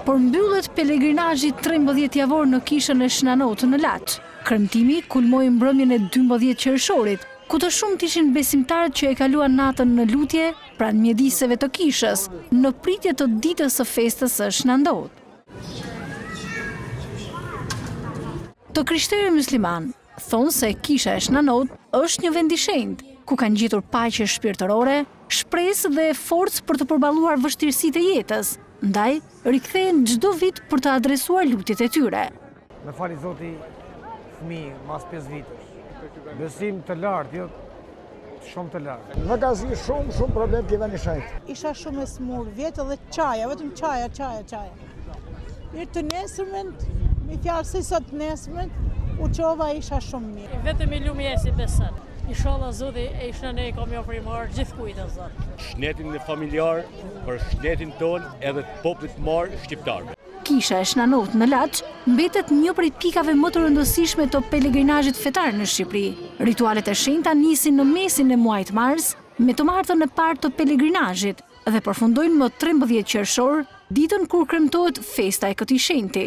por mbyllet pelegrinazhi 13 javor në kishën e Shnanot në Laç. Kremtimi kulmoi mbrëmjen e 12 qershorit, ku të shumt ishin besimtarët që e kaluan natën në lutje pranë mjediseve të kishës, në pritje të ditës së festës së Shnanot. Të krishterë musliman thonë se kisha e Shnanot është një vend i shenjtë, ku kanë gjetur paqe shpirtërore, shpresë dhe forcë për të përballuar vështirësitë e jetës. Ndaj, rikthehen çdo vit për të adresuar lutjet e tyre. Me fali Zoti, fëmijë mas 5 vitësh. Besim të lartë, jo shumë të lartë. Më ka si shumë problem që veni shenjtë. Isha shumë e smur, vjetë dhe qaja, vetëm qaja. Mirë të nesërment, mi fjarë si sot nesërment, u qova isha shumë mirë. Vetëm i lumjesi besën. Inshallah Zoti e Shnane kam jo primar gjithë kujtë Zot. Shnetin e familjar për shnetin ton edhe të popullit të marë shqiptarëve. Kisha e Shnanot në Laç mbetet një prej pikave më të rëndësishme të pelegrinazhit fetar në Shqipëri. Ritualet e shenjta nisin në mesin e muajit mars me të martën e parë të pelegrinazhit dhe përfundojnë më 13 qershor, ditën kur kremtohet festa e këtij shenjti.